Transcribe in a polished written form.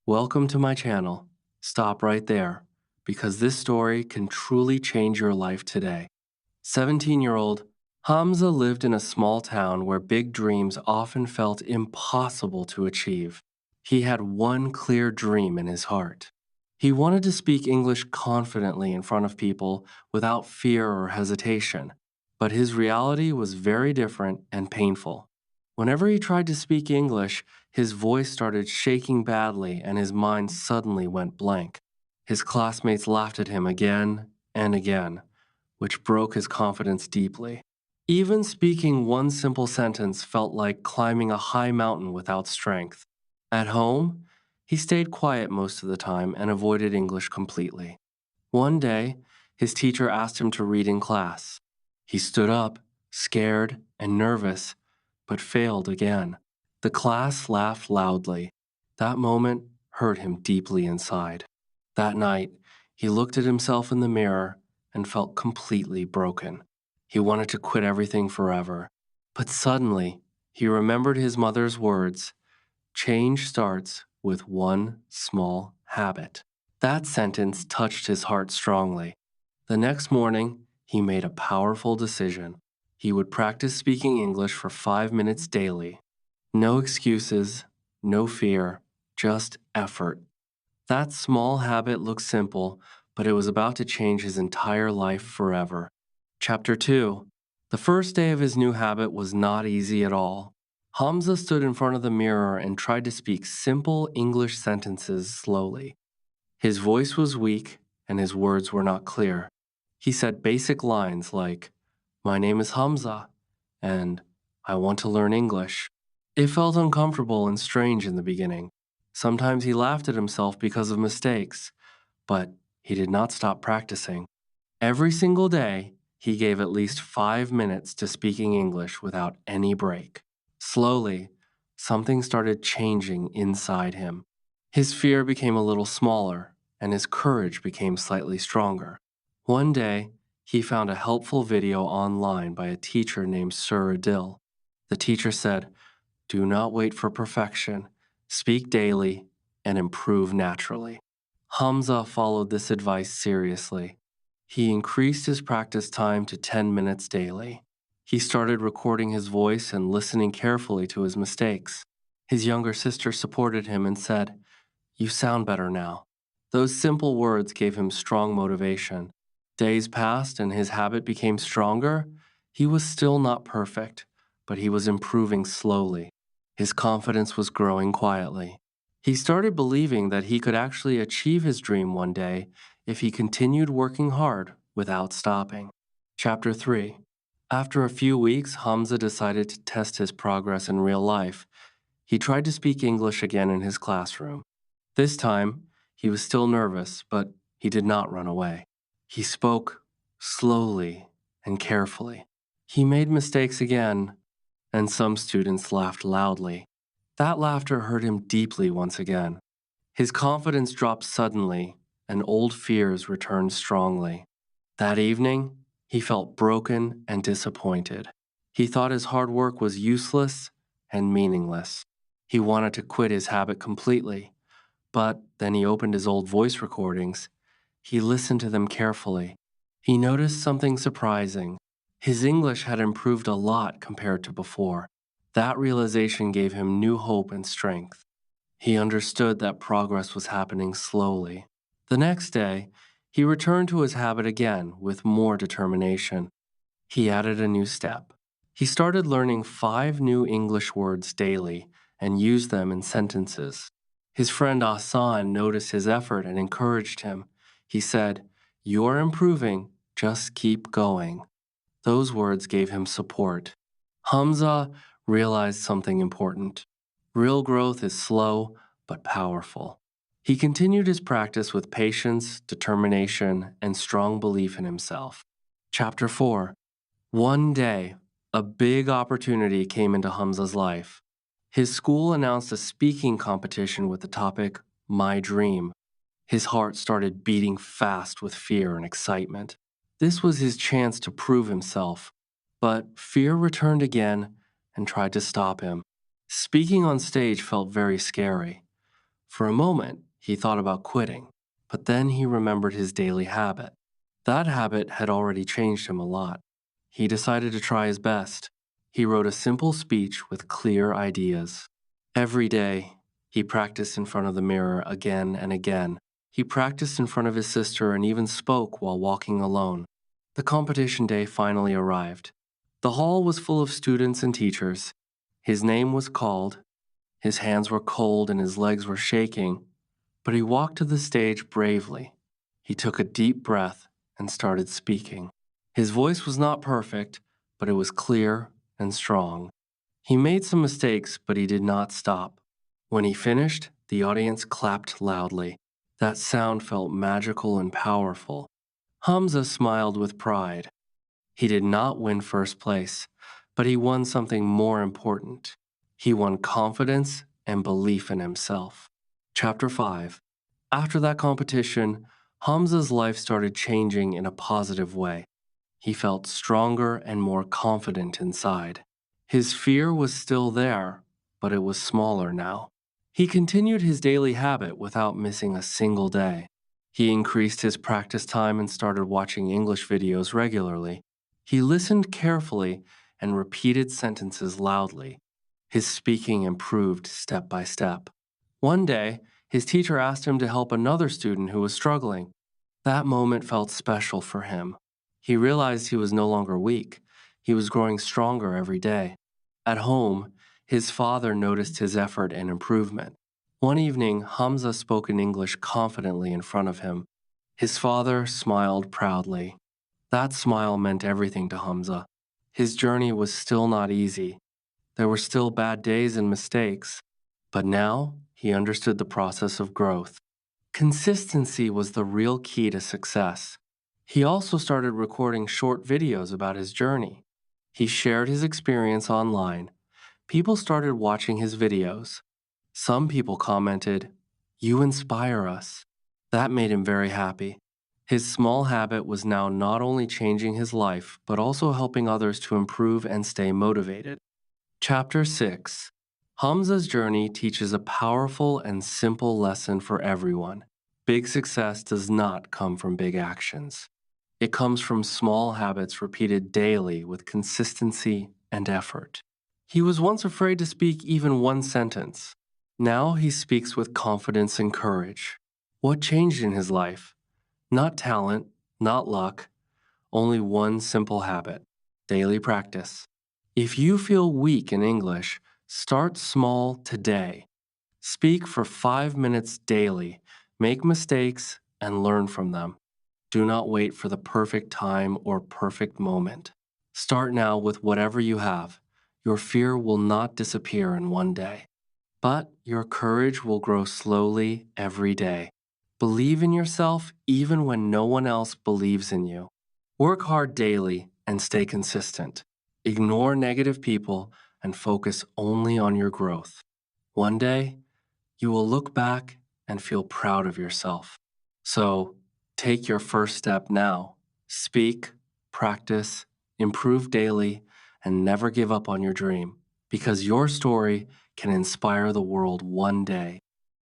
Welcome to my channel. Stop right there, because this story can truly change your life today. 17-year-old Hamza lived in a small town where big dreams often felt impossible to achieve. He had one clear dream in his heart. He wanted to speak English confidently in front of people without fear or hesitation. But his reality was very different and painful. Whenever he tried to speak English, his voice started shaking badly and his mind suddenly went blank. His classmates laughed at him again and again, which broke his confidence deeply. Even speaking one simple sentence felt like climbing a high mountain without strength. At home, he stayed quiet most of the time and avoided English completely. One day, his teacher asked him to read in class. He stood up, scared and nervous, but failed again. The class laughed loudly. That moment hurt him deeply inside. That night, he looked at himself in the mirror and felt completely broken. He wanted to quit everything forever. But suddenly, he remembered his mother's words: change starts with one small habit. That sentence touched his heart strongly. The next morning, he made a powerful decision. He would practice speaking English for 5 minutes daily. No excuses, no fear, just effort. That small habit looked simple, but it was about to change his entire life forever. Chapter 2. The first day of his new habit was not easy at all. Hamza stood in front of the mirror and tried to speak simple English sentences slowly. His voice was weak and his words were not clear. He said basic lines like, "My name is Hamza," and "I want to learn English." It felt uncomfortable and strange in the beginning. Sometimes he laughed at himself because of mistakes, but he did not stop practicing. Every single day, he gave at least 5 minutes to speaking English without any break. Slowly, something started changing inside him. His fear became a little smaller, and his courage became slightly stronger. One day, he found a helpful video online by a teacher named Sir Adil. The teacher said, "Do not wait for perfection. Speak daily and improve naturally." Hamza followed this advice seriously. He increased his practice time to 10 minutes daily. He started recording his voice and listening carefully to his mistakes. His younger sister supported him and said, "You sound better now." Those simple words gave him strong motivation. Days passed and his habit became stronger. He was still not perfect, but he was improving slowly. His confidence was growing quietly. He started believing that he could actually achieve his dream one day if he continued working hard without stopping. Chapter 3. After a few weeks, Hamza decided to test his progress in real life. He tried to speak English again in his classroom. This time, he was still nervous, but he did not run away. He spoke slowly and carefully. He made mistakes again, and some students laughed loudly. That laughter hurt him deeply once again. His confidence dropped suddenly, and old fears returned strongly. That evening, he felt broken and disappointed. He thought his hard work was useless and meaningless. He wanted to quit his habit completely, but then he opened his old voice recordings. He listened to them carefully. He noticed something surprising. His English had improved a lot compared to before. That realization gave him new hope and strength. He understood that progress was happening slowly. The next day, he returned to his habit again with more determination. He added a new step. He started learning 5 new English words daily and used them in sentences. His friend Hassan noticed his effort and encouraged him. He said, "You're improving, just keep going." Those words gave him support. Hamza realized something important. Real growth is slow but powerful. He continued his practice with patience, determination, and strong belief in himself. Chapter 4. One day, a big opportunity came into Hamza's life. His school announced a speaking competition with the topic, "My Dream." His heart started beating fast with fear and excitement. This was his chance to prove himself. But fear returned again and tried to stop him. Speaking on stage felt very scary. For a moment, he thought about quitting, but then he remembered his daily habit. That habit had already changed him a lot. He decided to try his best. He wrote a simple speech with clear ideas. Every day, he practiced in front of the mirror again and again. He practiced in front of his sister and even spoke while walking alone. The competition day finally arrived. The hall was full of students and teachers. His name was called. His hands were cold and his legs were shaking, but he walked to the stage bravely. He took a deep breath and started speaking. His voice was not perfect, but it was clear and strong. He made some mistakes, but he did not stop. When he finished, the audience clapped loudly. That sound felt magical and powerful. Hamza smiled with pride. He did not win first place, but he won something more important. He won confidence and belief in himself. Chapter 5. After that competition, Hamza's life started changing in a positive way. He felt stronger and more confident inside. His fear was still there, but it was smaller now. He continued his daily habit without missing a single day. He increased his practice time and started watching English videos regularly. He listened carefully and repeated sentences loudly. His speaking improved step by step. One day, his teacher asked him to help another student who was struggling. That moment felt special for him. He realized he was no longer weak. He was growing stronger every day. At home, his father noticed his effort and improvement. One evening, Hamza spoke in English confidently in front of him. His father smiled proudly. That smile meant everything to Hamza. His journey was still not easy. There were still bad days and mistakes, but now he understood the process of growth. Consistency was the real key to success. He also started recording short videos about his journey. He shared his experience online. People started watching his videos. Some people commented, "You inspire us." That made him very happy. His small habit was now not only changing his life, but also helping others to improve and stay motivated. Chapter 6. Hamza's journey teaches a powerful and simple lesson for everyone. Big success does not come from big actions. It comes from small habits repeated daily with consistency and effort. He was once afraid to speak even one sentence. Now he speaks with confidence and courage. What changed in his life? Not talent, not luck, only one simple habit: daily practice. If you feel weak in English, start small today. Speak for 5 minutes daily, make mistakes, and learn from them. Do not wait for the perfect time or perfect moment. Start now with whatever you have. Your fear will not disappear in one day, but your courage will grow slowly every day. Believe in yourself even when no one else believes in you. Work hard daily and stay consistent. Ignore negative people and focus only on your growth. One day, you will look back and feel proud of yourself. So, take your first step now. Speak, practice, improve daily, and never give up on your dream, because your story can inspire the world one day.